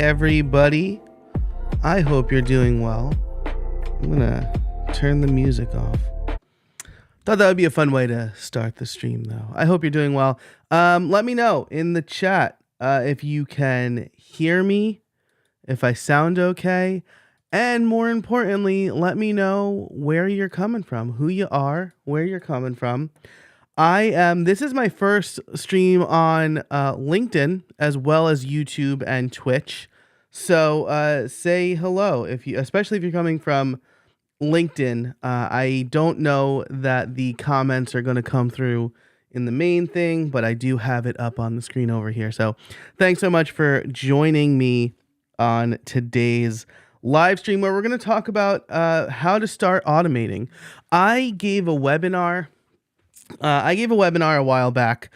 everybody. I hope you're doing well. I'm gonna turn the music off. Thought that would be a fun way to start the stream, though. I hope you're doing well. Let me know in the chat if you can hear me, if I sound okay, and more importantly, let me know where you're coming from, who you are, where you're coming from. This is my first stream on LinkedIn as well as YouTube and Twitch. So say hello especially if you're coming from LinkedIn. I don't know that the comments are going to come through in the main thing, but I do have it up on the screen over here. So thanks so much for joining me on today's live stream where we're going to talk about how to start automating. I gave a webinar a while back.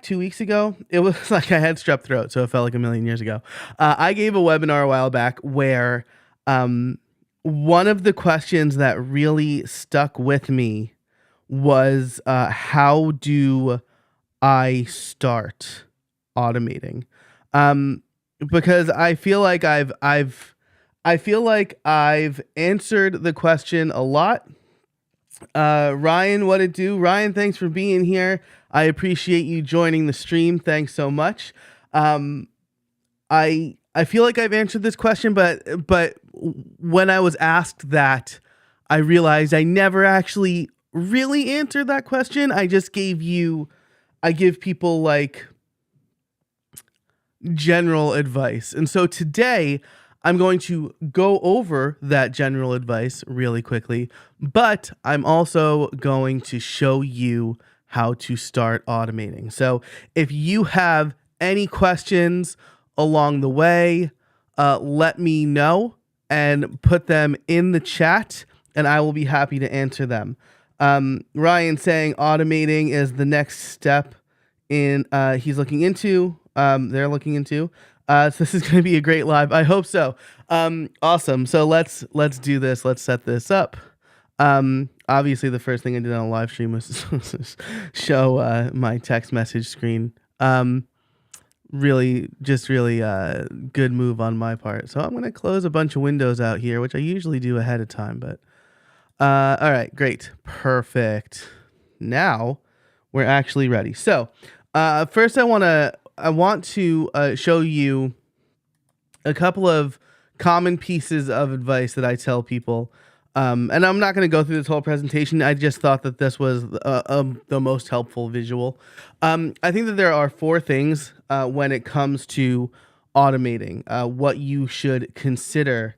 2 weeks ago. It was like I had strep throat, so it felt like a million years ago. I gave a webinar a while back where one of the questions that really stuck with me was how do I start automating? Because I feel like I've answered the question a lot. Ryan, what it do? Ryan, thanks for being here. I appreciate you joining the stream. Thanks so much. I feel like I've answered this question, but when I was asked that, I realized I never actually really answered that question. I give people like general advice. And so today I'm going to go over that general advice really quickly, but I'm also going to show you how to start automating. So if you have any questions along the way, let me know and put them in the chat and I will be happy to answer them. Ryan saying automating is the next step in they're looking into. So this is going to be a great live. I hope so. Awesome. So let's do this. Let's set this up. Obviously, the first thing I did on a live stream was show my text message screen. Really good move on my part. So I'm going to close a bunch of windows out here, which I usually do ahead of time. But all right, great. Perfect. Now we're actually ready. So first I want to show you a couple of common pieces of advice that I tell people. And I'm not going to go through this whole presentation. I just thought that this was the most helpful visual. I think that there are 4 things when it comes to automating, what you should consider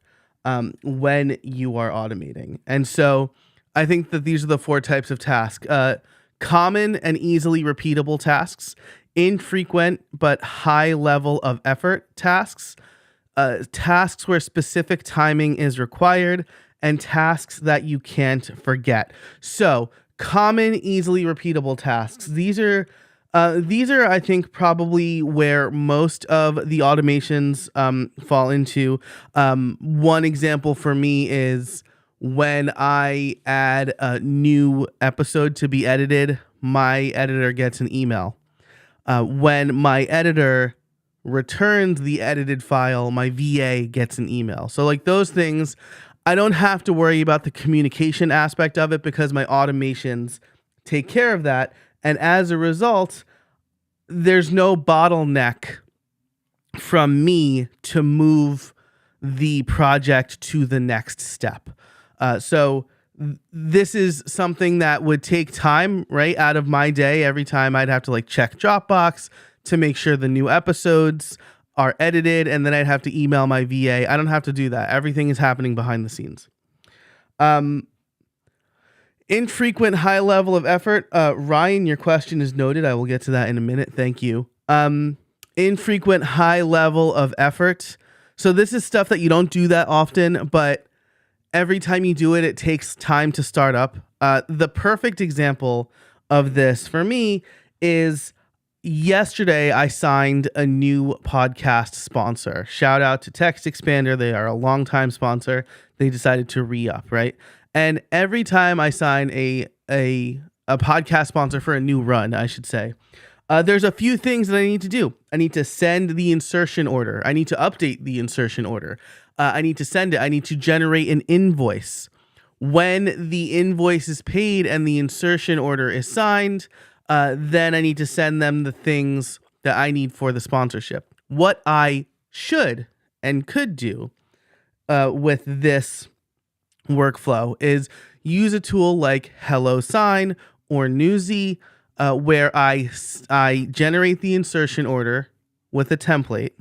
when you are automating. And so I think that these are the 4 types of tasks. Common and easily repeatable tasks, infrequent but high level of effort tasks, tasks where specific timing is required, and tasks that you can't forget. So common, easily repeatable tasks. These are, I think, probably where most of the automations fall into. One example for me is when I add a new episode to be edited, my editor gets an email. When my editor returns the edited file, my VA gets an email. So like those things, I don't have to worry about the communication aspect of it because my automations take care of that. And as a result, there's no bottleneck from me to move the project to the next step. So this is something that would take time, right, out of my day. Every time I'd have to like check Dropbox to make sure the new episodes are edited, and then I'd have to email my VA. I don't have to do that. Everything is happening behind the scenes. Infrequent high level of effort. Ryan, your question is noted. I will get to that in a minute. Thank you. Infrequent high level of effort. So this is stuff that you don't do that often, but every time you do it, it takes time to start up. The perfect example of this for me is yesterday I signed a new podcast sponsor. Shout out to Text Expander. They are a longtime sponsor. They decided to re-up, right? And every time I sign a podcast sponsor for a new run, I should say, There's a few things that I need to do. I need to send the insertion order. I need to update the insertion order. I need to send it. I need to generate an invoice. When the invoice is paid and the insertion order is signed, then I need to send them the things that I need for the sponsorship. What I should and could do with this workflow is use a tool like HelloSign or Newsy, where I generate the insertion order with a template,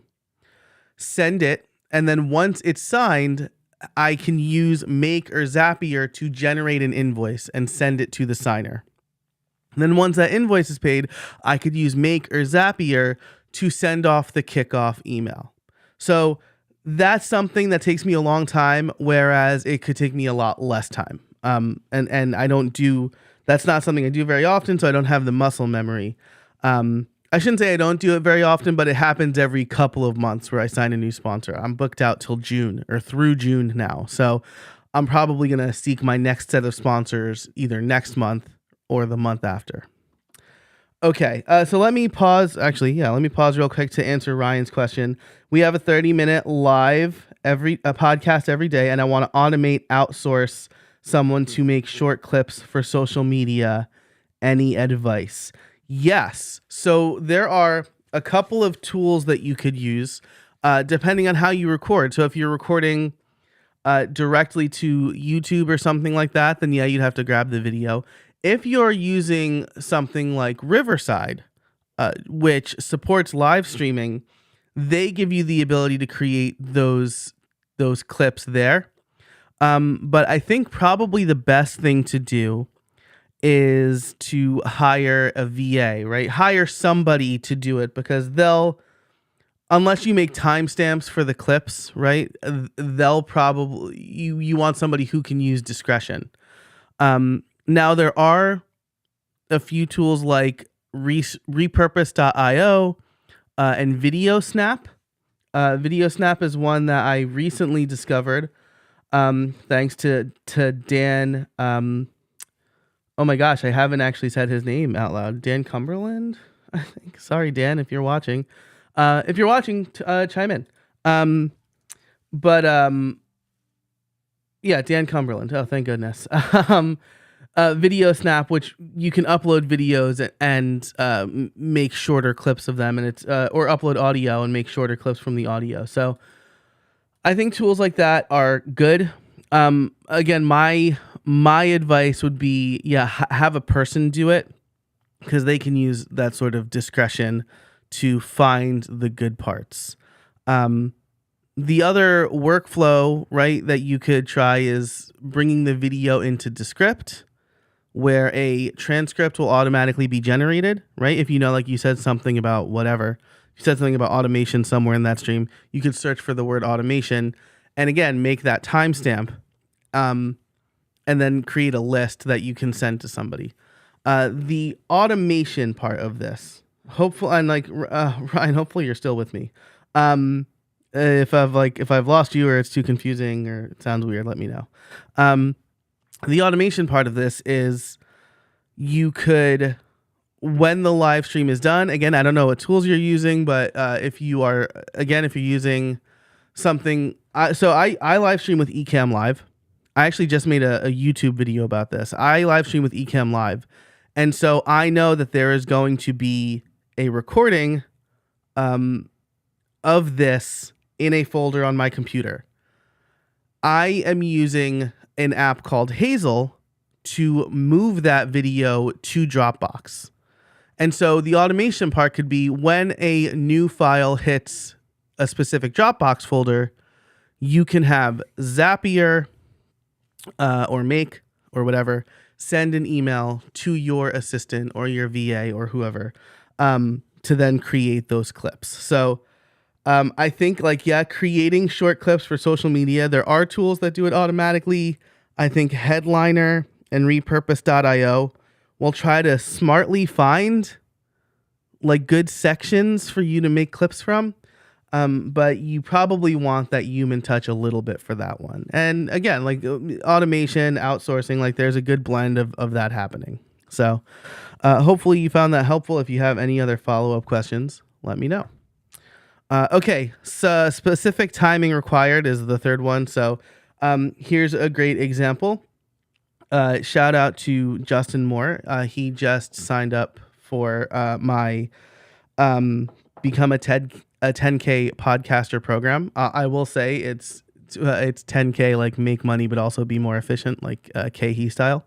send it, and then once it's signed, I can use Make or Zapier to generate an invoice and send it to the signer. And then once that invoice is paid, I could use Make or Zapier to send off the kickoff email. So that's something that takes me a long time, whereas it could take me a lot less time. And I don't do, that's not something I do very often, so I don't have the muscle memory. I shouldn't say I don't do it very often, but it happens every couple of months where I sign a new sponsor. I'm booked out till June or through June now. So I'm probably going to seek my next set of sponsors either next month or the month after. Okay, so let me pause. Actually, yeah, let me pause real quick to answer Ryan's question. We have a 30-minute live a podcast every day, and I want to outsource someone to make short clips for social media. Any advice? Yes. So there are a couple of tools that you could use depending on how you record. So if you're recording directly to YouTube or something like that, then yeah, you'd have to grab the video. If you're using something like Riverside, which supports live streaming, they give you the ability to create those clips there. But I think probably the best thing to do is to hire a VA, right? Hire somebody to do it, because unless you make timestamps for the clips, right? They'll probably, you want somebody who can use discretion. Now there are a few tools like repurpose.io and VideoSnap. VideoSnap is one that I recently discovered, thanks to Dan. Oh my gosh, I haven't actually said his name out loud. Dan Cumberland, I think. Sorry, Dan, if you're watching. If you're watching, chime in. Yeah, Dan Cumberland. Oh, thank goodness. VideoSnap, which you can upload videos and make shorter clips of them, and it's or upload audio and make shorter clips from the audio. So I think tools like that are good. Again, my advice would be, have a person do it, because they can use that sort of discretion to find the good parts. The other workflow, right, that you could try is bringing the video into Descript, where a transcript will automatically be generated, right? If you know, like you said something about whatever, you said something about automation somewhere in that stream, you could search for the word automation and again, make that timestamp, and then create a list that you can send to somebody. The automation part of this, hopefully, and like Ryan, hopefully you're still with me. If I've lost you or it's too confusing or it sounds weird, let me know. The automation part of this is you could, when the live stream is done, again, I don't know what tools you're using, but if you're using something, so I live stream with Ecamm Live. I actually just made a YouTube video about this. I live stream with Ecamm Live. And so I know that there is going to be a recording of this in a folder on my computer. I am using an app called Hazel to move that video to Dropbox. And so the automation part could be when a new file hits a specific Dropbox folder, you can have Zapier or Make or whatever send an email to your assistant or your VA or whoever to then create those clips. So I think creating short clips for social media, there are tools that do it automatically. I think Headliner and repurpose.io will try to smartly find like good sections for you to make clips from. But you probably want that human touch a little bit for that one. And again, like automation, outsourcing, like there's a good blend of that happening. So hopefully you found that helpful. If you have any other follow-up questions, let me know. Okay, so specific timing required is the third one. So here's a great example. Shout out to Justin Moore. He just signed up for my become a 10K podcaster program. I will say it's 10K, like make money, but also be more efficient, like KHE style.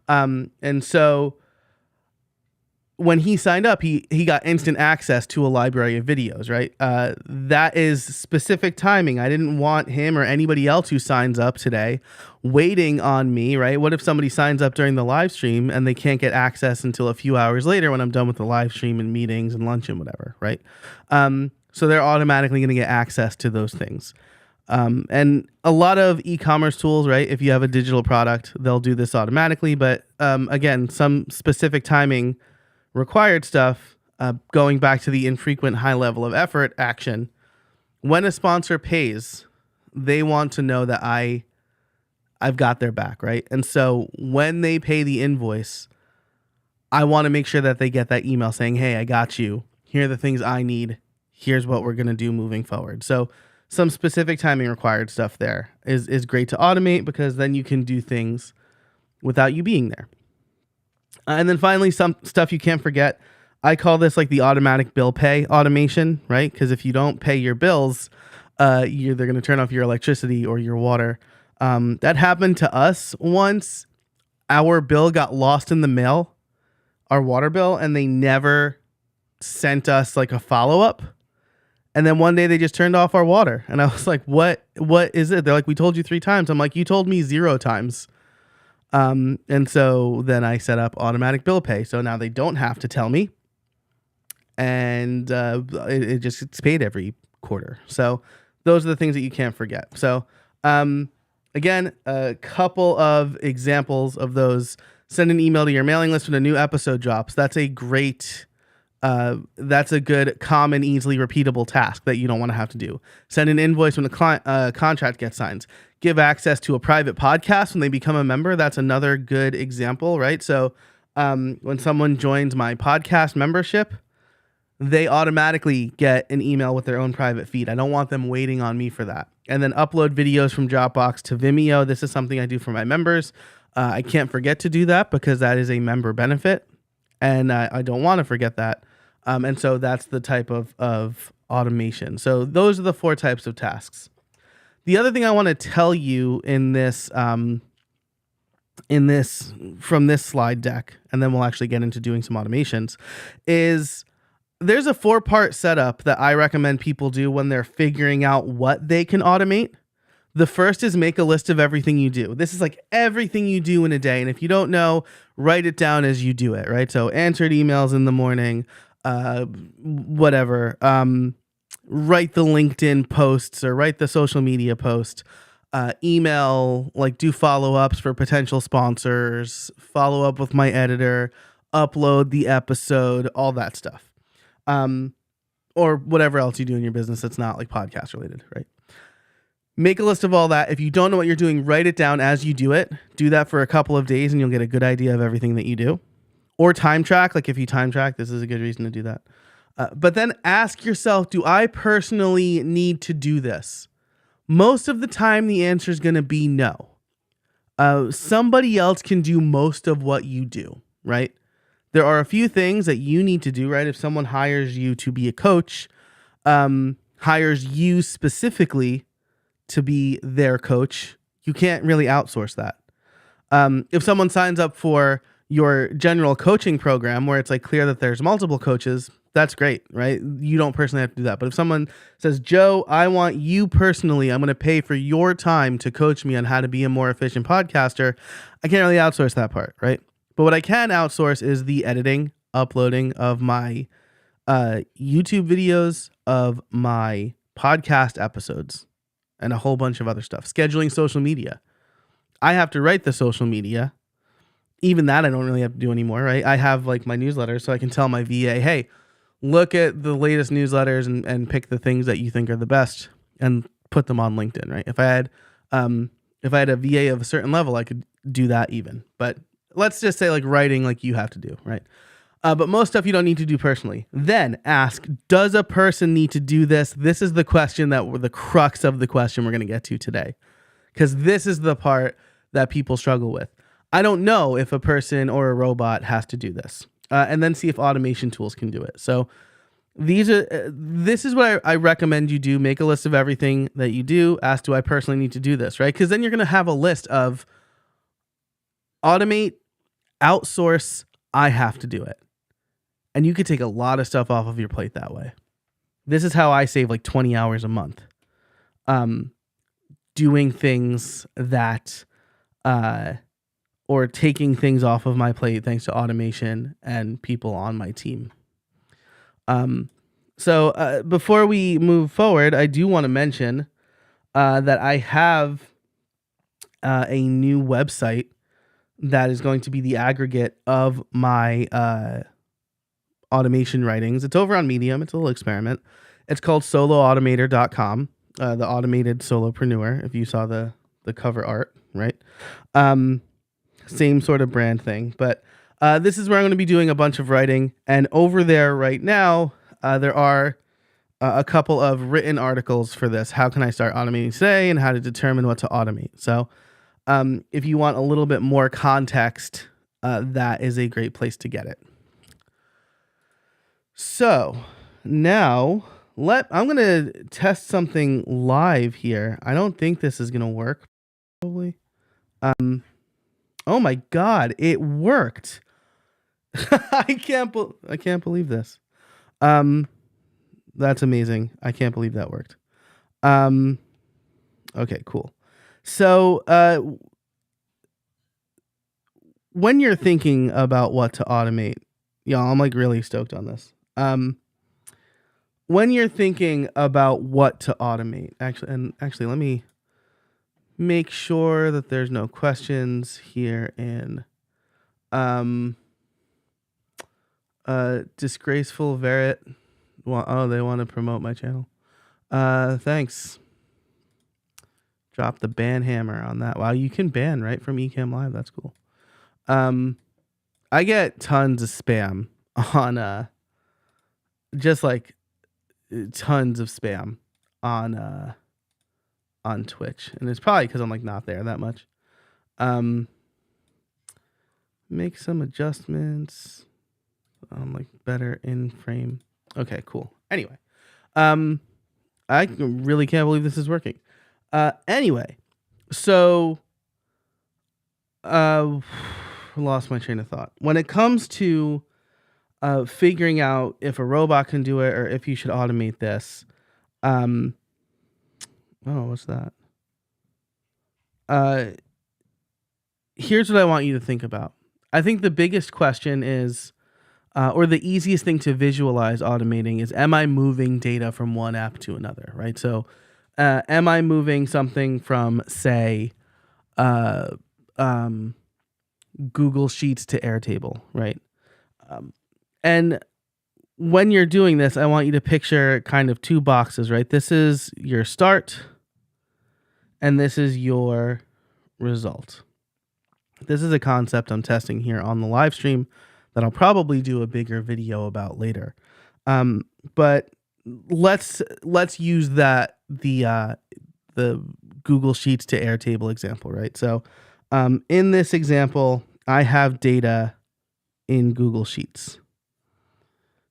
And so when he signed up, he got instant access to a library of videos, right? That is specific timing. I didn't want him or anybody else who signs up today waiting on me, right? What if somebody signs up during the live stream and they can't get access until a few hours later when I'm done with the live stream and meetings and lunch and whatever, right? So they're automatically going to get access to those things. And a lot of e-commerce tools, right? If you have a digital product, they'll do this automatically. But again, some specific timing required stuff, going back to the infrequent high level of effort action. When a sponsor pays, they want to know that I've got their back, right? And so when they pay the invoice, I want to make sure that they get that email saying, hey, I got you. Here are the things I need. Here's what we're going to do moving forward. So some specific timing required stuff there is great to automate, because then you can do things without you being there. And then finally, some stuff you can't forget. I call this like the automatic bill pay automation, right? Because if you don't pay your bills, they're going to turn off your electricity or your water. That happened to us once. Our bill got lost in the mail, our water bill, and they never sent us like a follow-up. And then one day they just turned off our water. And I was like, what is it? They're like, we told you 3 times. I'm like, you told me 0 times. And so then I set up automatic bill pay. So now they don't have to tell me. And it just gets paid every quarter. So those are the things that you can't forget. So again, a couple of examples of those. Send an email to your mailing list when a new episode drops. That's a great... that's a good, common, easily repeatable task that you don't want to have to do. Send an invoice when the contract gets signed. Give access to a private podcast when they become a member. That's another good example, right? So when someone joins my podcast membership, they automatically get an email with their own private feed. I don't want them waiting on me for that. And then upload videos from Dropbox to Vimeo. This is something I do for my members. I can't forget to do that because that is a member benefit. And I don't want to forget that. And so that's the type of automation. So those are the 4 types of tasks. The other thing I want to tell you in this from this slide deck, and then we'll actually get into doing some automations, is there's a 4-part setup that I recommend people do when they're figuring out what they can automate. The first is make a list of everything you do. This is like everything you do in a day. And if you don't know, write it down as you do it, right? So answered emails in the morning, whatever, write the LinkedIn posts or write the social media post, email, like do follow-ups for potential sponsors, follow up with my editor, upload the episode, all that stuff. Or whatever else you do in your business that's not like podcast related, right? Make a list of all that. If you don't know what you're doing, write it down as you do it. Do that for a couple of days and you'll get a good idea of everything that you do. Or time track. Like if you time track, this is a good reason to do that. But then ask yourself, do I personally need to do this? Most of the time, the answer is going to be no. Somebody else can do most of what you do, right? There are a few things that you need to do, right? If someone hires you to be a coach, hires you specifically to be their coach, you can't really outsource that. If someone signs up for your general coaching program where it's like clear that there's multiple coaches, that's great, right? You don't personally have to do that. But if someone says, Joe, I want you personally, I'm going to pay for your time to coach me on how to be a more efficient podcaster, I can't really outsource that part, right? But what I can outsource is the editing, uploading of my YouTube videos, of my podcast episodes, and a whole bunch of other stuff. Scheduling social media. I have to write the social media. Even that I don't really have to do anymore, right? I have like my newsletter, so I can tell my VA, hey, look at the latest newsletters and pick the things that you think are the best and put them on LinkedIn, right? If I had a VA of a certain level, I could do that even. But let's just say like writing, like you have to do, right? But most stuff you don't need to do personally. Then ask, does a person need to do this? This is the question the crux of the question we're going to get to today. Because this is the part that people struggle with. I don't know if a person or a robot has to do this. And then see if automation tools can do it. So this is what I recommend you do. Make a list of everything that you do. Ask, do I personally need to do this, right? Because then you're going to have a list of automate, outsource, I have to do it. And you could take a lot of stuff off of your plate that way. This is how I save like 20 hours a month. Doing things that, or taking things off of my plate thanks to automation and people on my team. So before we move forward, I do want to mention that I have a new website that is going to be the aggregate of my automation writings. It's over on Medium. It's a little experiment. It's called soloautomator.com, the automated solopreneur, if you saw the cover art, right? Same sort of brand thing. But this is where I'm going to be doing a bunch of writing. And over there right now, there are a couple of written articles for this. How can I start automating today and how to determine what to automate? So if you want a little bit more context, that is a great place to get it. So now I'm going to test something live here. I don't think this is going to work. Probably. Oh my God, it worked. I can't believe this. That's amazing. I can't believe that worked. Okay, cool. So, when you're thinking about what to automate, y'all, I'm like really stoked on this. When you're thinking about what to automate, actually, let me make sure that there's no questions here in disgraceful Verit. Well, they want to promote my channel. Thanks. Drop the ban hammer on that. Wow, you can ban right from Ecamm Live. That's cool. I get tons of spam on just like tons of spam on Twitch, and it's probably because I'm like not there that much. Make some adjustments. Like better in frame. Okay, cool. Anyway, I really can't believe this is working. Anyway, so lost my train of thought. When it comes to figuring out if a robot can do it or if you should automate this, oh, what's that? Here's what I want you to think about. I think the biggest question is, or the easiest thing to visualize automating is, am I moving data from one app to another, right? So am I moving something from, say, Google Sheets to Airtable, right? And when you're doing this, I want you to picture kind of two boxes, right? This is your start, and this is your result. This is a concept I'm testing here on the live stream that I'll probably do a bigger video about later. But let's use that the Google Sheets to Airtable example, right? So in this example, I have data in Google Sheets.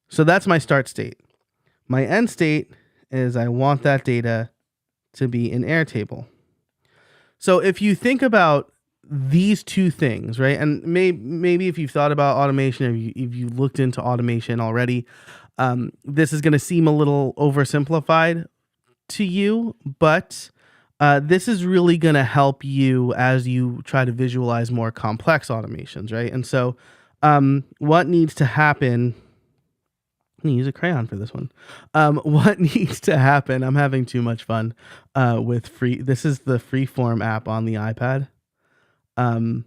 So that's my start state. My end state is I want that data to be in Airtable. So if you think about these two things, right? And maybe if you've thought about automation, if you looked into automation already, this is going to seem a little oversimplified to you, but this is really going to help you as you try to visualize more complex automations, right? And so what needs to happen... I'm going to use a crayon for this one. What needs to happen? I'm having too much fun with this is the Freeform app on the iPad. And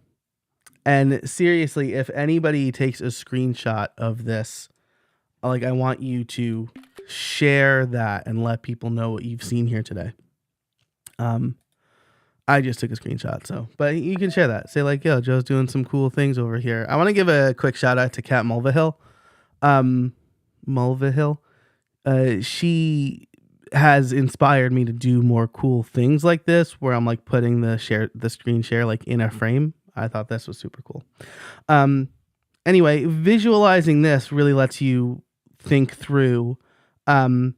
seriously, if anybody takes a screenshot of this, like, I want you to share that and let people know what you've seen here today. I just took a screenshot, so but you can share that. Say like, yo, Joe's doing some cool things over here. I want to give a quick shout out to Kat Mulvihill. Um, Mulvihill. She has inspired me to do more cool things like this, where I'm like putting the screen share like in a frame. I thought this was super cool. Um, anyway, visualizing this really lets you think through, um,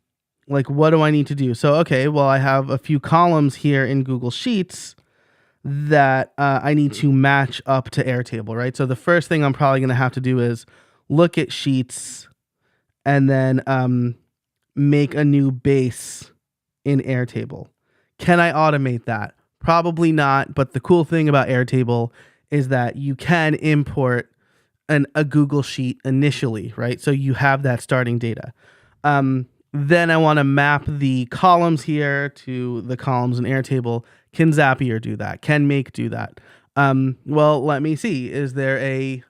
like what do I need to do? So okay, well I have a few columns here in Google Sheets that I need to match up to Airtable, right? So the first thing I'm probably going to have to do is look at Sheets and then make a new base in Airtable. Can I automate that? Probably not, but the cool thing about Airtable is that you can import a Google Sheet initially, right? So you have that starting data. Then I want to map the columns here to the columns in Airtable. Can Zapier do that? Can Make do that? Well, let me see. Is there a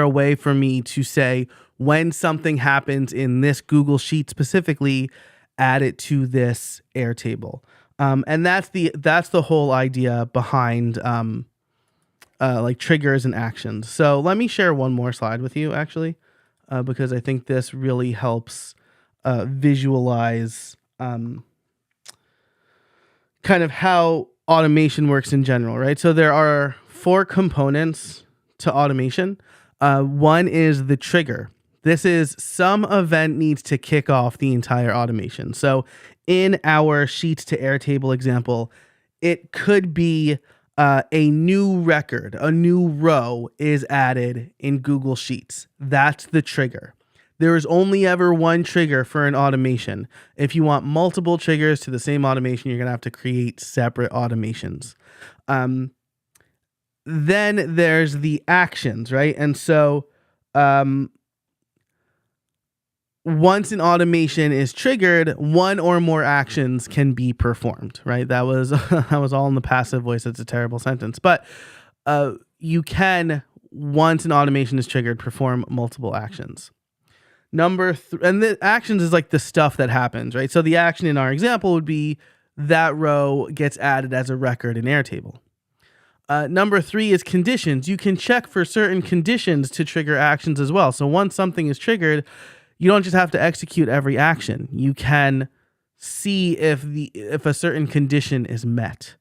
way for me to say when something happens in this Google Sheet specifically, add it to this Airtable? And that's the whole idea behind like triggers and actions. So let me share one more slide with you, actually, because I think this really helps visualize kind of how automation works in general, right? So there are 4 components to automation. One is the trigger. This is some event needs to kick off the entire automation. So in our Sheets to Airtable example, it could be a new record, a new row is added in Google Sheets. That's the trigger. There is only ever one trigger for an automation. If you want multiple triggers to the same automation, you're going to have to create separate automations. Then there's the actions, right? And so once an automation is triggered, one or more actions can be performed, right? That was that was all in the passive voice. It's a terrible sentence. But you can, once an automation is triggered, perform multiple actions. And the actions is like the stuff that happens, right? So the action in our example would be that row gets added as a record in Airtable. Number 3 is conditions. You can check for certain conditions to trigger actions as well. So once something is triggered, you don't just have to execute every action. You can see if a certain condition is met.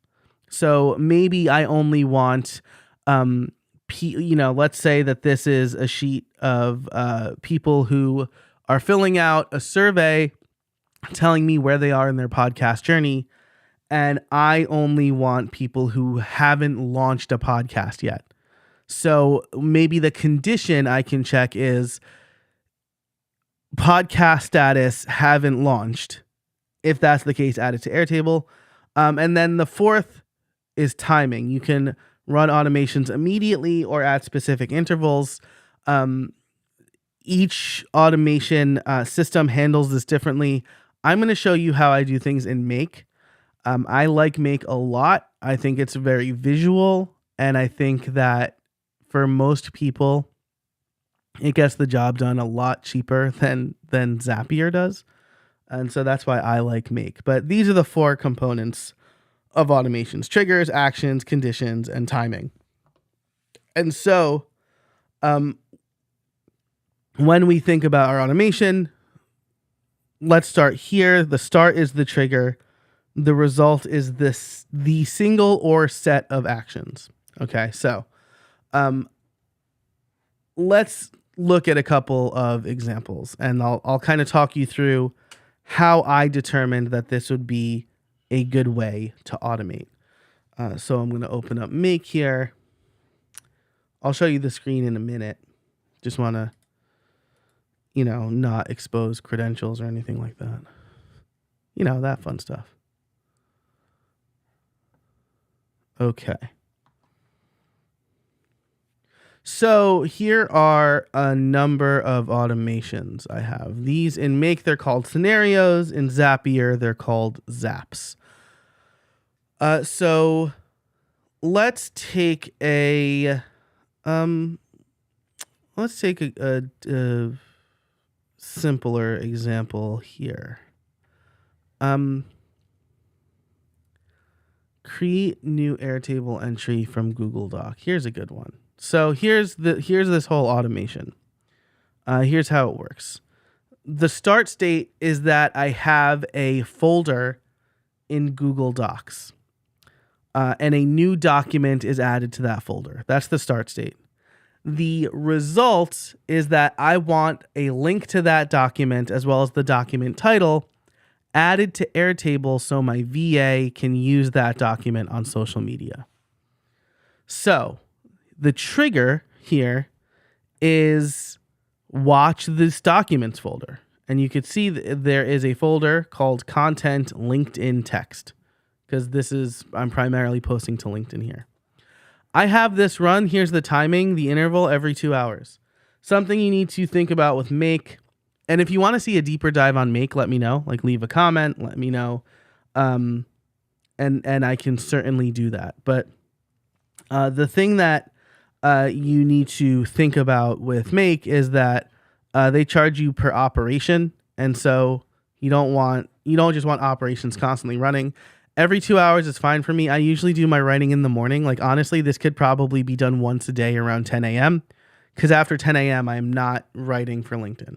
So maybe I only want let's say that this is a sheet of people who are filling out a survey telling me where they are in their podcast journey. And I only want people who haven't launched a podcast yet. So maybe the condition I can check is podcast status haven't launched. If that's the case, add it to Airtable. And then the 4th is timing. You can run automations immediately or at specific intervals. Each automation system handles this differently. I'm going to show you how I do things in Make. I like Make a lot. I think it's very visual, and I think that for most people, it gets the job done a lot cheaper than Zapier does. And so that's why I like Make. But these are the 4 components of automations: triggers, actions, conditions, and timing. And so when we think about our automation, let's start here. The start is the trigger. The result is the single or set of actions. Okay, so let's look at a couple of examples, and I'll kind of talk you through how I determined that this would be a good way to automate. So I'm going to open up Make here. I'll show you the screen in a minute. Just want to, not expose credentials or anything like that. That fun stuff. Okay. So here are a number of automations I have. These in Make, they're called scenarios. In Zapier, they're called zaps. So let's take a simpler example here. create new Airtable entry from Google Doc. Here's a good one. So here's this whole automation. Here's how it works. The start state is that I have a folder in Google Docs, and a new document is added to that folder. That's the start state. The result is that I want a link to that document as well as the document title added to Airtable so my VA can use that document on social media. So the trigger here is watch this documents folder. And you could see there is a folder called content LinkedIn text, because I'm primarily posting to LinkedIn here. I have this run. Here's the timing, the interval every 2 hours. Something you need to think about with Make. And if you want to see a deeper dive on Make, let me know. Like, leave a comment, let me know. And I can certainly do that. But the thing that you need to think about with Make is that they charge you per operation. And so you don't just want operations constantly running. Every 2 hours is fine for me. I usually do my writing in the morning. Like, honestly, this could probably be done once a day around 10 a.m. because after 10 a.m., I'm not writing for LinkedIn.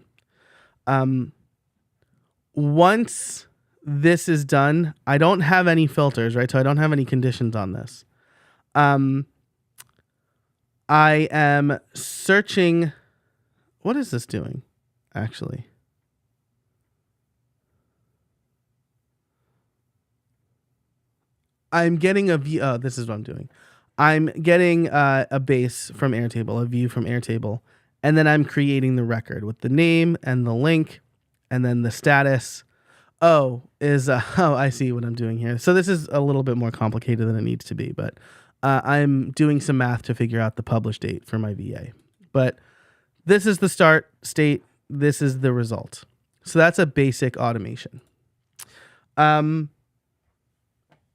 Once this is done, I don't have any filters, right? So I don't have any conditions on this. I am searching. What is this doing, actually? I'm getting a view. Oh, this is what I'm doing. I'm getting a base from Airtable, a view from Airtable, and then I'm creating the record with the name and the link, and then the status. I see what I'm doing here. So this is a little bit more complicated than it needs to be, but I'm doing some math to figure out the publish date for my VA. But this is the start state. This is the result. So that's a basic automation.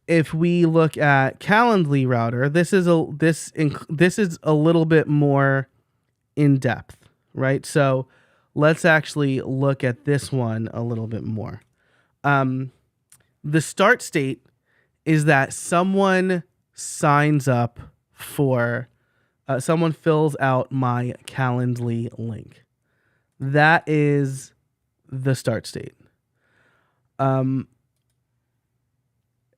If we look at Calendly router, this is a little bit more in depth, right? So let's actually look at this one a little bit more. The start state is that someone signs up for, someone fills out my Calendly link. That is the start state.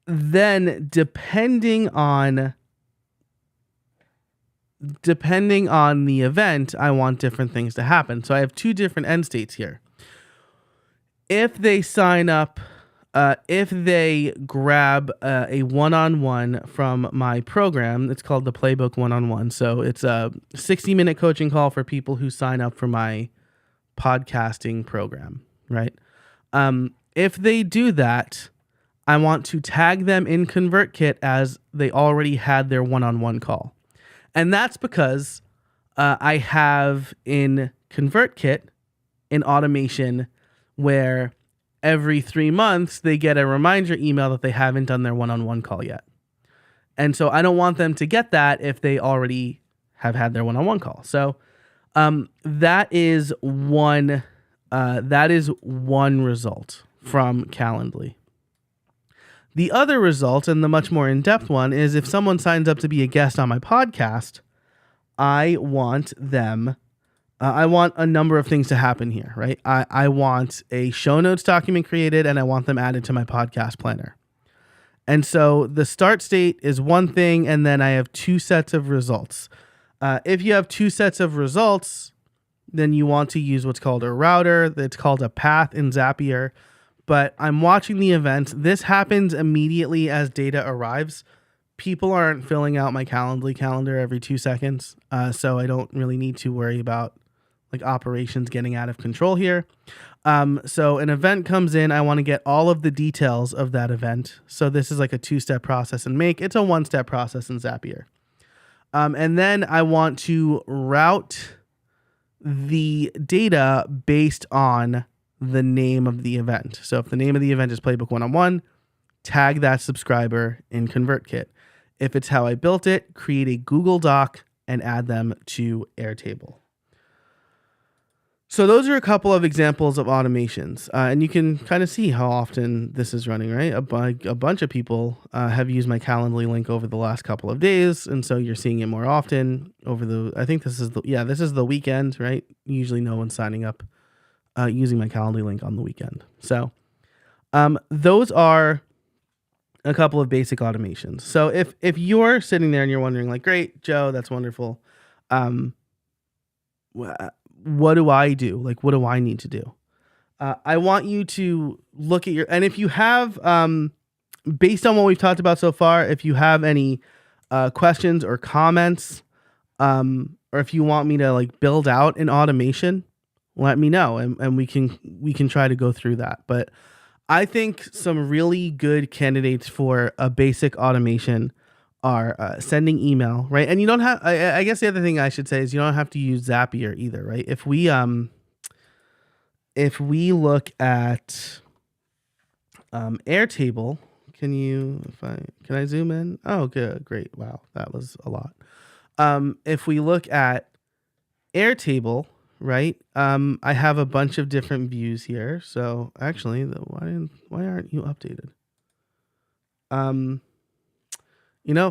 Then depending on the event, I want different things to happen. So I have two different end states here. If they sign up, if they grab a one-on-one from my program, it's called the Playbook One-on-One. So it's a 60-minute coaching call for people who sign up for my podcasting program, right? If they do that, I want to tag them in ConvertKit as they already had their one-on-one call. And that's because I have in ConvertKit an automation where every 3 months they get a reminder email that they haven't done their one-on-one call yet. And so I don't want them to get that if they already have had their one-on-one call. So that is one result from Calendly. The other result, and the much more in-depth one, is if someone signs up to be a guest on my podcast, I want a number of things to happen here, right? I want a show notes document created, and I want them added to my podcast planner. And so the start state is one thing, and then I have two sets of results. If you have two sets of results, then you want to use what's called a router. It's called a path in Zapier. But I'm watching the event. This happens immediately as data arrives. People aren't filling out my Calendly calendar every 2 seconds, so I don't really need to worry about like operations getting out of control here. So an event comes in. I want to get all of the details of that event. So this is like a 2-step process in Make. It's a 1-step process in Zapier. And then I want to route the data based on the name of the event. So if the name of the event is Playbook One-on-One, tag that subscriber in ConvertKit. If it's how I built it, create a Google Doc and add them to Airtable. So those are a couple of examples of automations, and you can kind of see how often this is running, right? A bunch of people have used my Calendly link over the last couple of days, and so you're seeing it more often over the. I think this is the weekend, right? Usually, no one's signing up using my Calendly link on the weekend. So those are a couple of basic automations. So if you're sitting there and you're wondering, like, great, Joe, that's wonderful. Um, what do I do? Like, what do I need to do? I want you to look at and if you have, based on what we've talked about so far, if you have any questions or comments, or if you want me to like build out an automation, let me know, and we can try to go through that. But I think some really good candidates for a basic automation are sending email, right? And you don't have. I guess the other thing I should say is you don't have to use Zapier either, right? If we look at Airtable, can I zoom in? Oh, good, great, wow, that was a lot. If we look at Airtable, right? I have a bunch of different views here. So actually, why aren't you updated?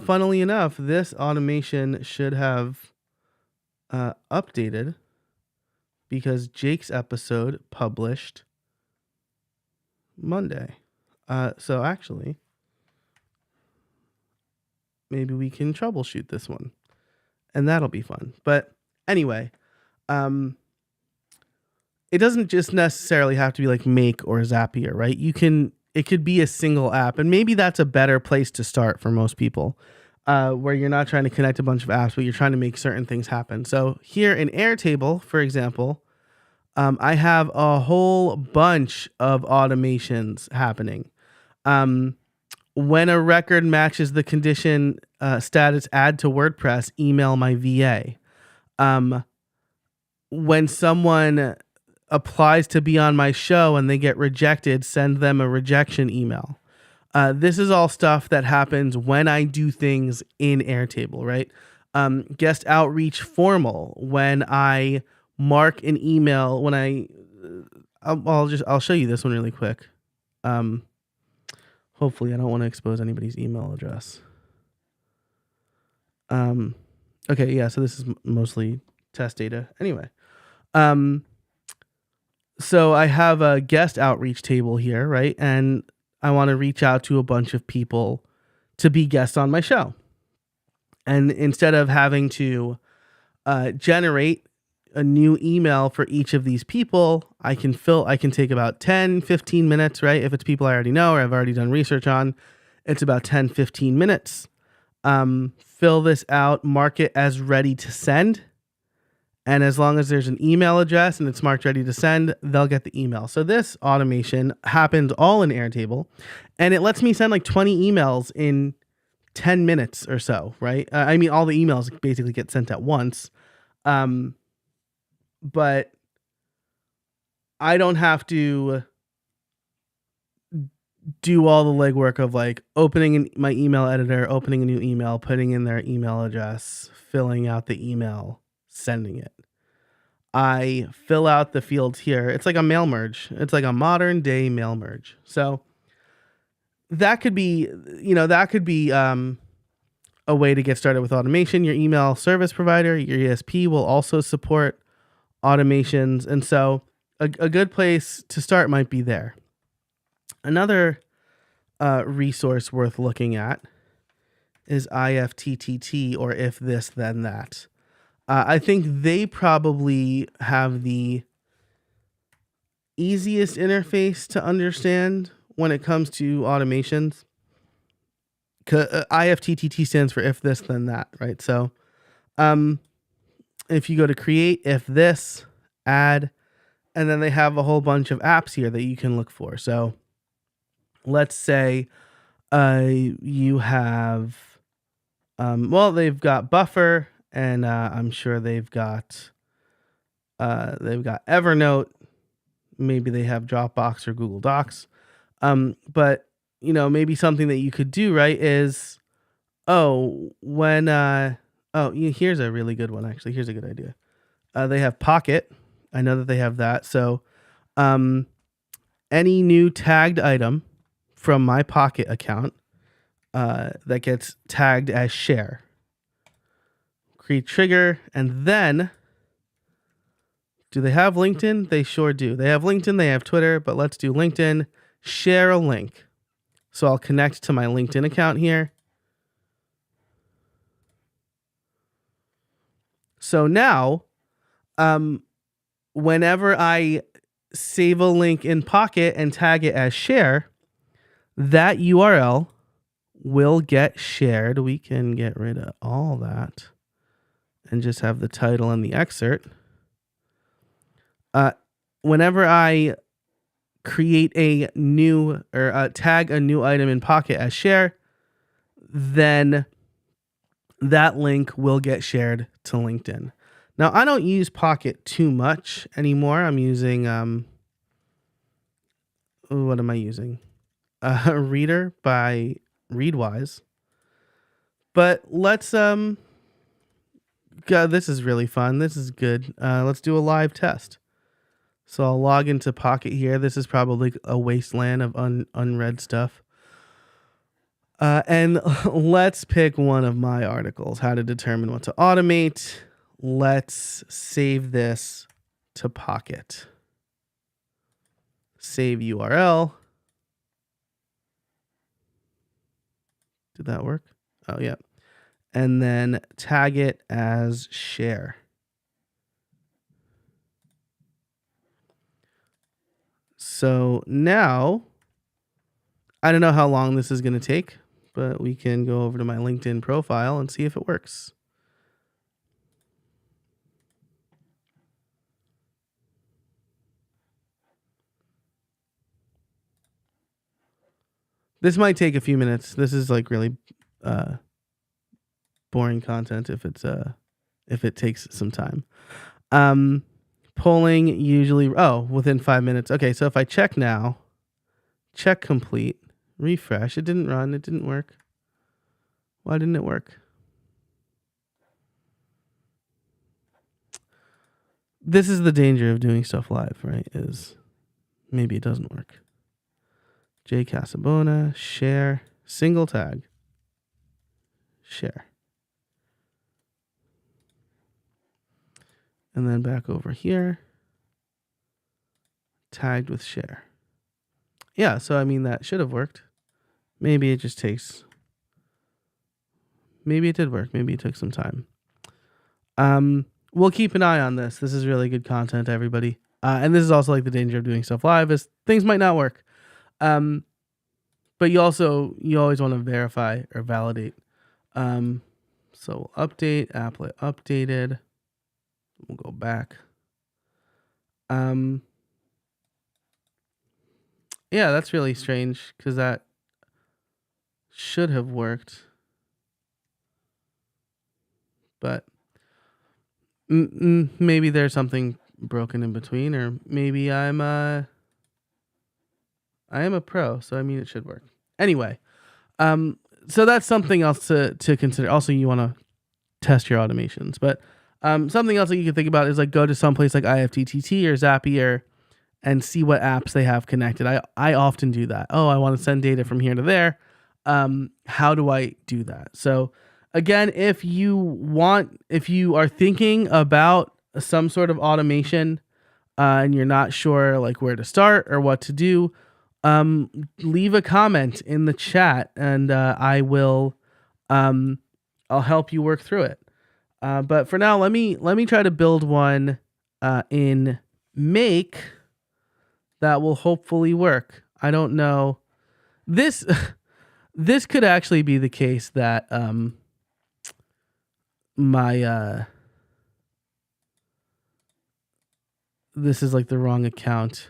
Funnily enough, this automation should have updated because Jake's episode published Monday. So actually, maybe we can troubleshoot this one, and that'll be fun. But anyway, it doesn't just necessarily have to be like Make or Zapier, right? It could be a single app, and maybe that's a better place to start for most people, where you're not trying to connect a bunch of apps, but you're trying to make certain things happen. So here in Airtable, for example, I have a whole bunch of automations happening. When a record matches the condition status add to WordPress, email my VA. When someone applies to be on my show and they get rejected, send them a rejection email. This is all stuff that happens when I do things in Airtable, right? Guest outreach formal, when I mark an email, I'll show you this one really quick. Hopefully I don't want to expose anybody's email address. Okay, yeah, so this is mostly test data. Anyway, so I have a guest outreach table here, right? And I want to reach out to a bunch of people to be guests on my show. And instead of having to generate a new email for each of these people, I can take about 10, 15 minutes, right? If it's people I already know or I've already done research on, it's about 10, 15 minutes. Fill this out, mark it as ready to send. And as long as there's an email address and it's marked ready to send, they'll get the email. So this automation happens all in Airtable, and it lets me send like 20 emails in 10 minutes or so, right? I mean, all the emails basically get sent at once. But I don't have to do all the legwork of like opening my email editor, opening a new email, putting in their email address, filling out the email, sending it. I fill out the fields here. It's like a mail merge. It's like a modern day mail merge. So that could be, a way to get started with automation. Your email service provider, your ESP, will also support automations. And so a good place to start might be there. Another resource worth looking at is IFTTT, or If This Then That. I think they probably have the easiest interface to understand when it comes to automations. IFTTT stands for If This Then That, right? So if you go to create, if this, add, and then they have a whole bunch of apps here that you can look for. So let's say you have, they've got Buffer, and I'm sure they've got Evernote. Maybe they have Dropbox or Google Docs. But maybe something that you could do, right, is, here's a really good one, actually. Here's a good idea. They have Pocket. I know that they have that. So any new tagged item from my Pocket account that gets tagged as share, create trigger, and then do they have LinkedIn? They sure do. They have LinkedIn, they have Twitter, but let's do LinkedIn. Share a link. So I'll connect to my LinkedIn account here. So now, whenever I save a link in Pocket and tag it as share, that URL will get shared. We can get rid of all that and just have the title and the excerpt. Whenever I create a new or tag a new item in Pocket as share, then that link will get shared to LinkedIn. Now, I don't use Pocket too much anymore. I'm using, what am I using? Reader by Readwise. But let's, God, this is really fun. This is good. Let's do a live test. So I'll log into Pocket here. This is probably a wasteland of unread stuff. And let's pick one of my articles, how to determine what to automate. Let's save this to Pocket. Save URL. Did that work? Oh, yeah. And then tag it as share. So now, I don't know how long this is going to take, but we can go over to my LinkedIn profile and see if it works. This might take a few minutes. This is like really boring content if it takes some time. Polling usually within 5 minutes. Okay, so if I check now, check complete, refresh, it didn't run, it didn't work. Why didn't it work? This is the danger of doing stuff live, right? Is maybe it doesn't work. J Casabona, share, single tag, share. And then back over here, tagged with share. Yeah, so I mean, that should have worked. Maybe it just takes, maybe it did work. Maybe it took some time. We'll keep an eye on this. This is really good content, everybody. And this is also like the danger of doing stuff live is things might not work. But you always want to verify or validate. So update, applet updated. We'll go back. Yeah, that's really strange because that should have worked. But maybe there's something broken in between, or maybe I am a pro, so I mean it should work. Anyway, so that's something else to consider. Also, you want to test your automations, but something else that you can think about is like go to some place like IFTTT or Zapier and see what apps they have connected. I often do that. Oh, I want to send data from here to there. How do I do that? So again, if you are thinking about some sort of automation and you're not sure like where to start or what to do, leave a comment in the chat and I will I'll help you work through it. But for now, let me try to build one in Make that will hopefully work. I don't know. This could actually be the case that this is like the wrong account.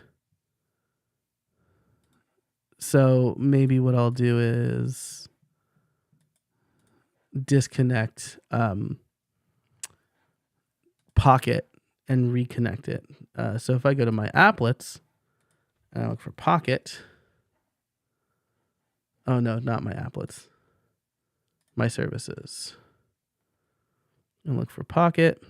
So maybe what I'll do is disconnect Pocket and reconnect it. So if I go to my applets and I look for Pocket. Oh no, not my applets. My services. And look for Pocket.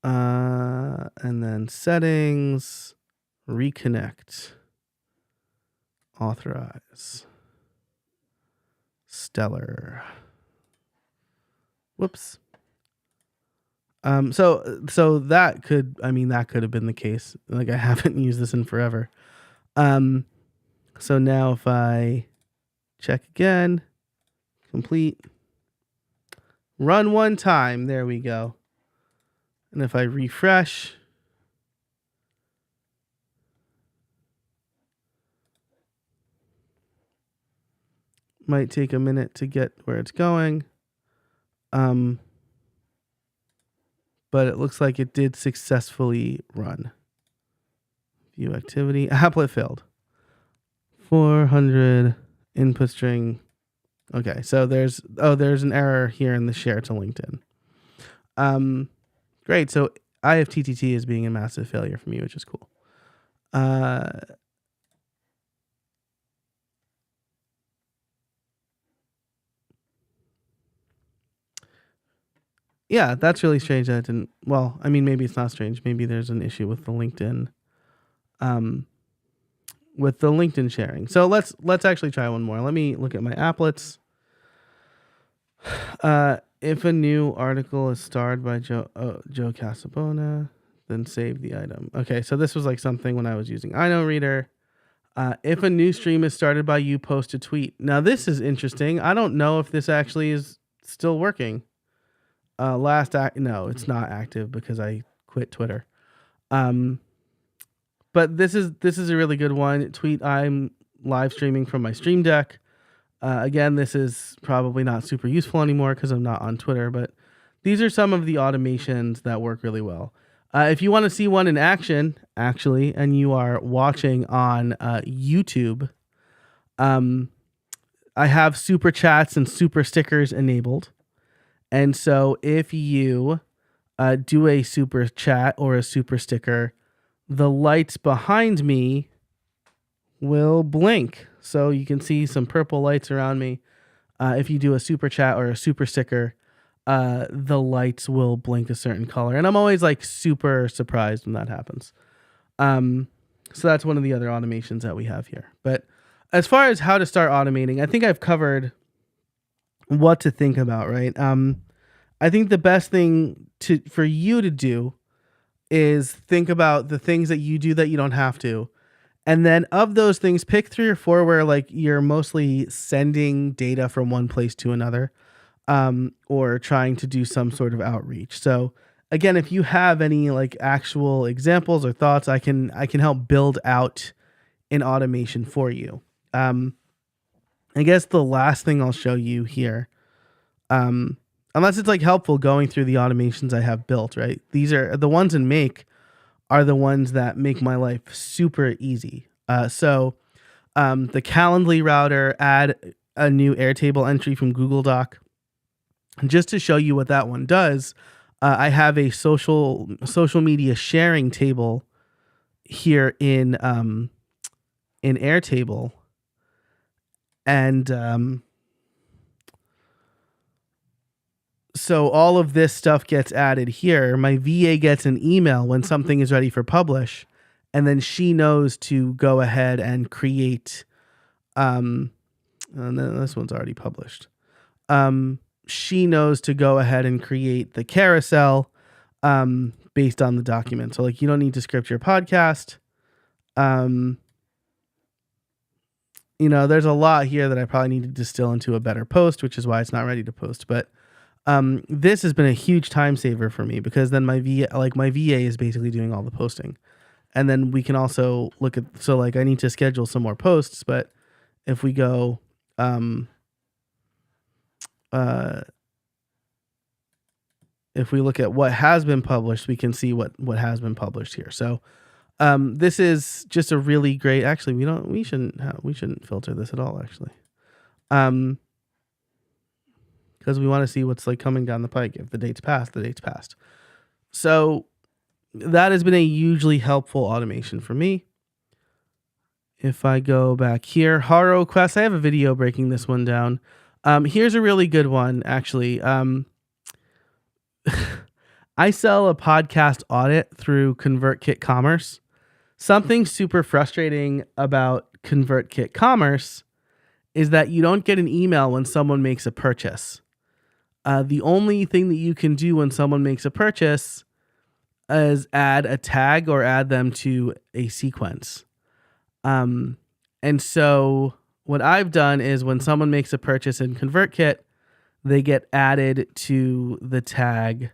And then settings, reconnect, authorize, stellar. Whoops. So that could have been the case. Like I haven't used this in forever. So now if I check again, complete, run one time, there we go. And if I refresh, might take a minute to get where it's going. But it looks like it did successfully run. View activity, applet failed. 400 input string. Okay, so there's an error here in the share to LinkedIn. Great. So IFTTT is being a massive failure for me, which is cool. Yeah, that's really strange that it didn't. Well, I mean, maybe it's not strange. Maybe there's an issue with the LinkedIn, sharing. So let's actually try one more. Let me look at my applets. If a new article is starred by Joe Casabona, then save the item. Okay, so this was like something when I was using iKnowReader. If a new stream is started by you, post a tweet. Now this is interesting. I don't know if this actually is still working. No, it's not active because I quit Twitter. But this is a really good one. Tweet, I'm live streaming from my Stream Deck. Again, this is probably not super useful anymore because I'm not on Twitter, but these are some of the automations that work really well. If you want to see one in action, actually, and you are watching on YouTube, I have super chats and super stickers enabled. And so if you do a super chat or a super sticker, the lights behind me will blink. So you can see some purple lights around me. If you do a super chat or a super sticker, the lights will blink a certain color. And I'm always like super surprised when that happens. So that's one of the other automations that we have here. But as far as how to start automating, I think I've covered what to think about, right? I think the best thing for you to do is think about the things that you do that you don't have to. And then of those things, pick 3 or 4 where like you're mostly sending data from one place to another, or trying to do some sort of outreach. So again, if you have any like actual examples or thoughts, I can help build out an automation for you. I guess the last thing I'll show you here, unless it's like helpful going through the automations I have built, right? These are the ones in Make are the ones that make my life super easy. So the Calendly router, add a new Airtable entry from Google Doc. And just to show you what that one does, I have a social media sharing table here in Airtable. And so all of this stuff gets added here. My VA gets an email when something is ready for publish, and then she knows to go ahead and create. And then this one's already published. She knows to go ahead and create the carousel based on the document. So like you don't need to script your podcast. There's a lot here that I probably need to distill into a better post, which is why it's not ready to post. But this has been a huge time saver for me because then my VA is basically doing all the posting. And then we can also look at, so like I need to schedule some more posts, but if we go, if we look at what has been published, we can see what has been published here. So this is just a really great, actually, we shouldn't filter this at all, actually. Because we want to see what's like coming down the pike. If the date's passed, the date's passed. So that has been a hugely helpful automation for me. If I go back here, HoroQuest, I have a video breaking this one down. Here's a really good one, actually. I sell a podcast audit through ConvertKit Commerce. Something super frustrating about ConvertKit Commerce is that you don't get an email when someone makes a purchase. The only thing that you can do when someone makes a purchase is add a tag or add them to a sequence. And so what I've done is when someone makes a purchase in ConvertKit, they get added to the tag.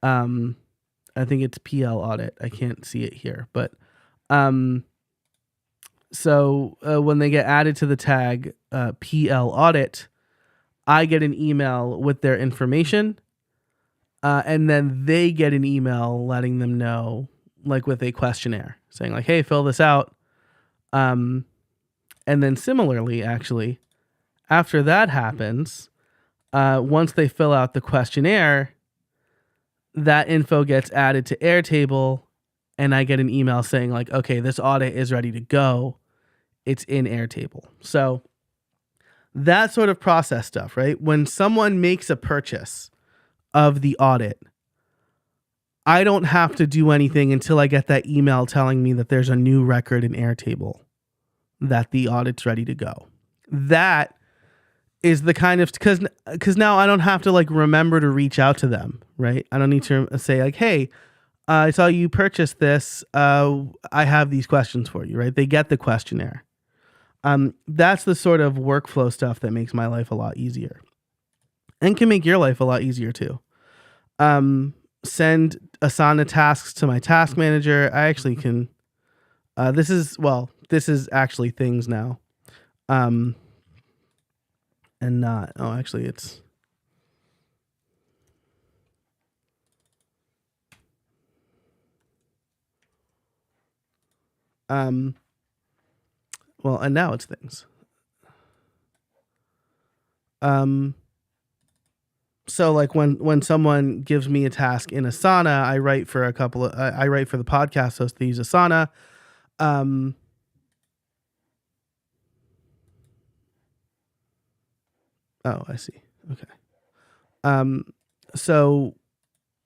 I think it's PL audit. I can't see it here, but so when they get added to the tag PL audit, I get an email with their information, and then they get an email letting them know, like with a questionnaire saying like, hey, fill this out. And then similarly, actually, after that happens, once they fill out the questionnaire, that info gets added to Airtable, and I get an email saying like, okay, this audit is ready to go. It's in Airtable. So that sort of process stuff, right? When someone makes a purchase of the audit, I don't have to do anything until I get that email telling me that there's a new record in Airtable, that the audit's ready to go. That is the kind of, because now I don't have to like remember to reach out to them, right? I don't need to say like, hey, I saw you purchase this. I have these questions for you, right? They get the questionnaire. That's the sort of workflow stuff that makes my life a lot easier and can make your life a lot easier too. Send Asana tasks to my task manager. I actually can, this is actually things now. And not, actually it's, and now it's things. So like when someone gives me a task in Asana, I write for I write for the podcast host to use Asana. Oh, I see. Okay. So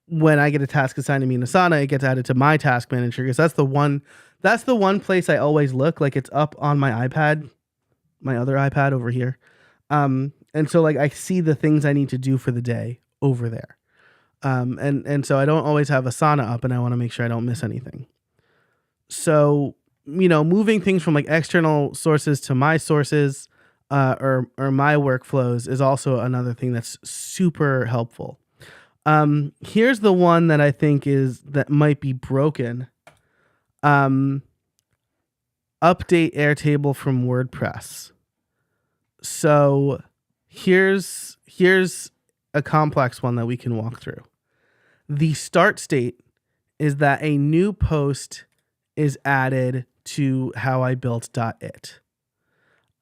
when I get a task assigned to me in Asana, it gets added to my task manager because that's the one place I always look. Like it's up on my iPad, my other iPad over here. And so like I see the things I need to do for the day over there. And so I don't always have Asana up, and I want to make sure I don't miss anything. So, moving things from like external sources to my sources, or my workflows is also another thing that's super helpful. Here's the one that I think that might be broken. Update Airtable from WordPress. So here's a complex one that we can walk through. The start state is that a new post is added to howibuilt.it.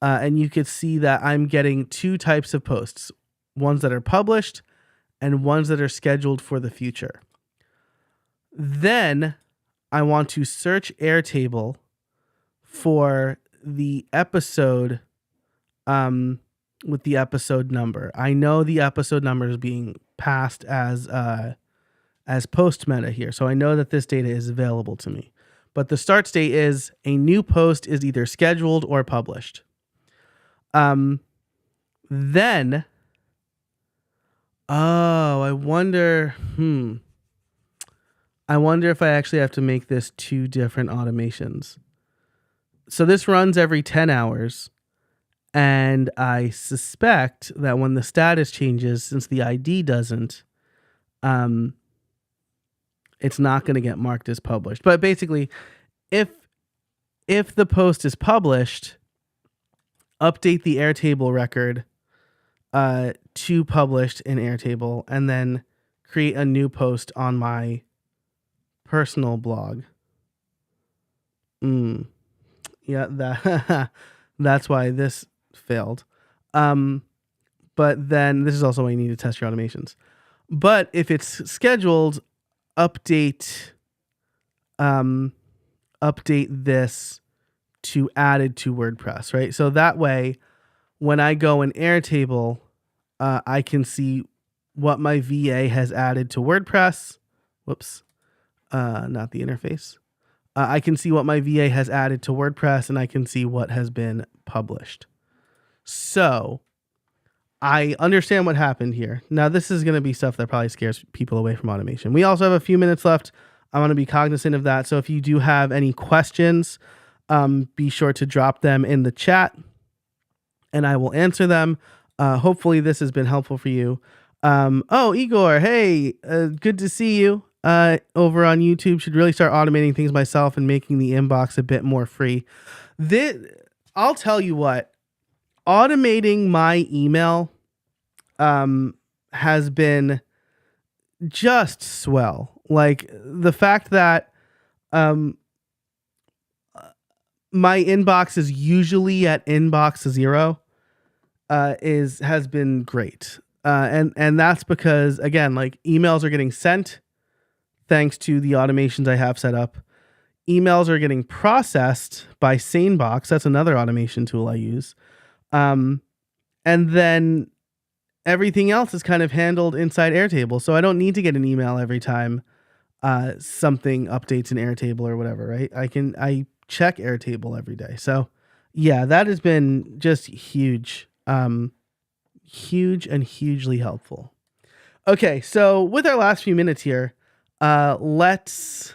And you could see that I'm getting two types of posts, ones that are published and ones that are scheduled for the future. Then I want to search Airtable for the episode with the episode number. I know the episode number is being passed as post meta here, so I know that this data is available to me. But the start state is a new post is either scheduled or published. Then, I wonder if I actually have to make this two different automations. So this runs every 10 hours. And I suspect that when the status changes, since the ID doesn't, it's not going to get marked as published. But basically, if the post is published, update the Airtable record to published in Airtable, and then create a new post on my personal blog. Yeah, that's why this failed. But then this is also why you need to test your automations. But if it's scheduled, update this to added to WordPress, right? So that way, when I go in Airtable, I can see what my VA has added to WordPress Whoops. Not the interface. I can see what my VA has added to WordPress, and I can see what has been published. So I understand what happened here. Now, this is going to be stuff that probably scares people away from automation. We also have a few minutes left. I want to be cognizant of that. So if you do have any questions, be sure to drop them in the chat, and I will answer them. Hopefully this has been helpful for you. Igor, hey, good to see you. Over on YouTube. Should really start automating things myself and making the inbox a bit more free. I'll tell you what, automating my email has been just swell. Like the fact that my inbox is usually at inbox 0 has been great. And that's because, again, like emails are getting sent thanks to the automations I have set up. Emails are getting processed by SaneBox. That's another automation tool I use. And then everything else is kind of handled inside Airtable. So I don't need to get an email every time something updates in Airtable or whatever, right? I check Airtable every day. So yeah, that has been just huge. Huge and hugely helpful. Okay, so with our last few minutes here, let's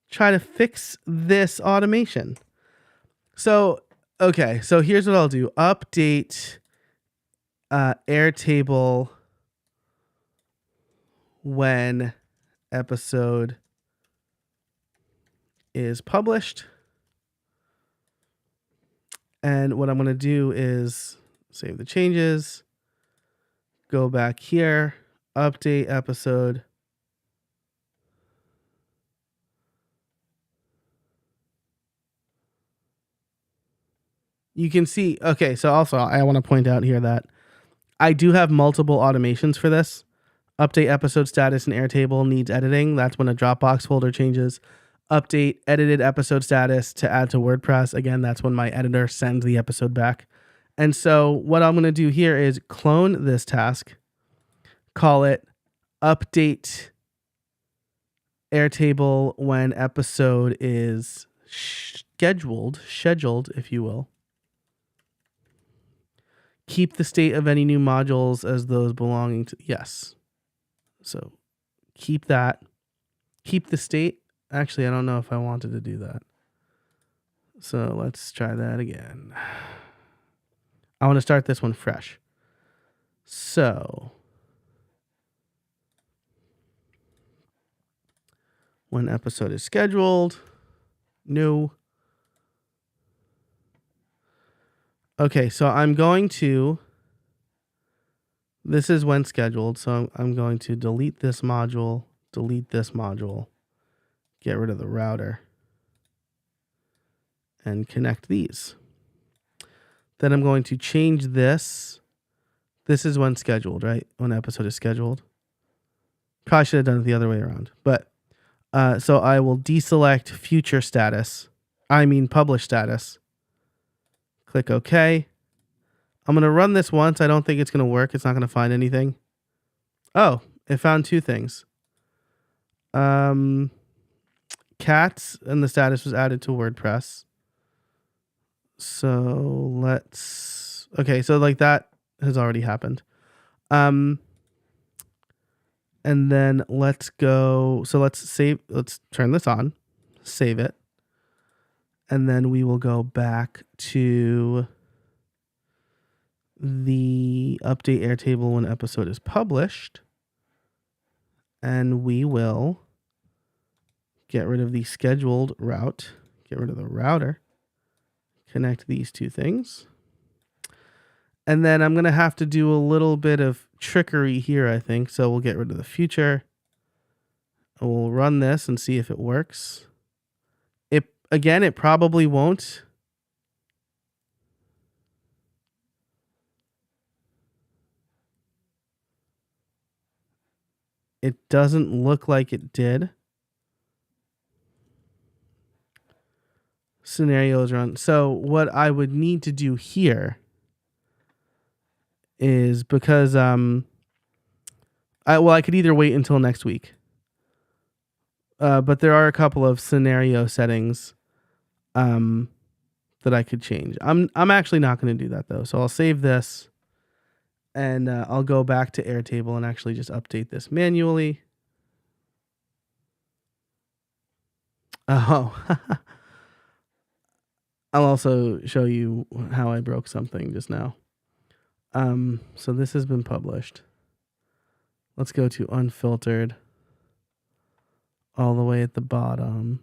try to fix this automation. So here's what I'll do. Update Airtable when episode is published. And what I'm going to do is save the changes, go back here, update episode. You can see, okay, so also I want to point out here that I do have multiple automations for this. Update episode status in Airtable needs editing. That's when a Dropbox folder changes. Update edited episode status to add to WordPress. Again, that's when my editor sends the episode back. And so what I'm going to do here is clone this task, call it update Airtable when episode is scheduled, if you will. Keep the state of any new modules as those belonging to, yes. So keep that. Keep the state. Actually, I don't know if I wanted to do that. So let's try that again. I want to start this one fresh. So when episode is scheduled, no. Okay, so I'm going to, this is when scheduled, so I'm going to delete this module, get rid of the router, and connect these. Then I'm going to change this. This is when scheduled, right? When episode is scheduled. Probably should have done it the other way around. But so I will deselect future status. Publish status. Click OK. I'm going to run this once. I don't think it's going to work. It's not going to find anything. Oh, it found two things. Cats and the status was added to WordPress. So let's, okay, so like that has already happened. And then let's go, so let's turn this on, save it. And then we will go back to the update Airtable when episode is published. And we will get rid of the scheduled route, get rid of the router, connect these two things. And then I'm going to have to do a little bit of trickery here, I think. So we'll get rid of the future. And we'll run this and see if it works. Again, it probably won't. It doesn't look like it did. Scenarios run. So what I would need to do here is because I could either wait until next week. but there are a couple of scenario settings that I could change. I'm actually not going to do that though. So I'll save this and I'll go back to Airtable and actually just update this manually. Oh, I'll also show you how I broke something just now. So this has been published. Let's go to unfiltered all the way at the bottom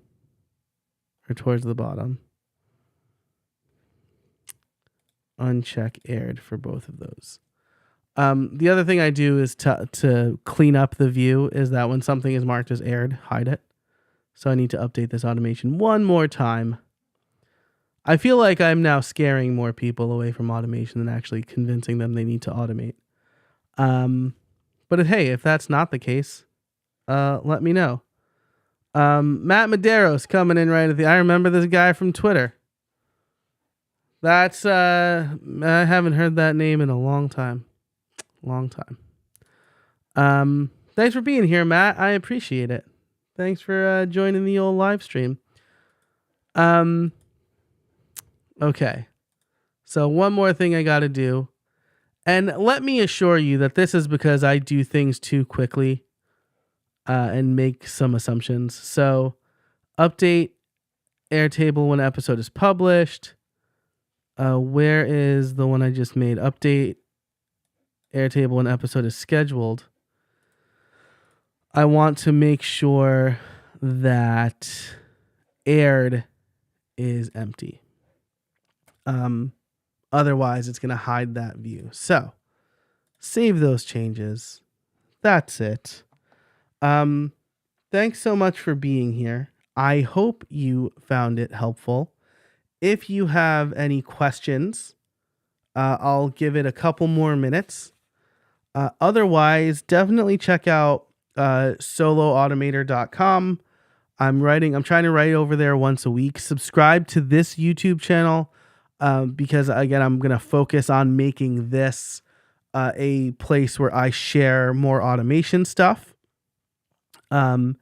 or towards the bottom. Uncheck aired for both of those. The other thing I do is to clean up the view is that when something is marked as aired, hide it. So I need to update this automation one more time. I feel like I'm now scaring more people away from automation than actually convincing them they need to automate. But hey, if that's not the case, let me know. Matt Madero's coming in right at the... I remember this guy from Twitter. That's... I haven't heard that name in a long time. Thanks for being here, Matt. I appreciate it. Thanks for joining the old live stream. Okay. So one more thing I got to do. And let me assure you that this is because I do things too quickly and make some assumptions. So update Airtable when an episode is published. Where is the one I just made? Update Airtable when an episode is scheduled. I want to make sure that aired is empty. Otherwise, it's going to hide that view. So, save those changes. That's it. Thanks so much for being here. I hope you found it helpful. If you have any questions, I'll give it a couple more minutes. Otherwise, definitely check out soloautomator.com. I'm trying to write over there once a week. Subscribe to this YouTube channel because, again, I'm going to focus on making this a place where I share more automation stuff. Yeah,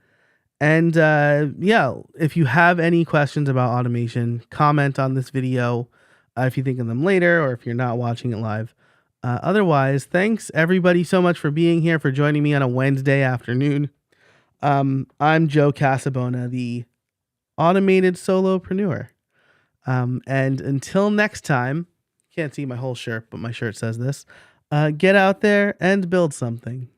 if you have any questions about automation, comment on this video if you think of them later or if you're not watching it live. Otherwise, thanks everybody so much for being here, for joining me on a Wednesday afternoon. I'm Joe Casabona, the automated solopreneur. And until next time, can't see my whole shirt, but my shirt says this, get out there and build something.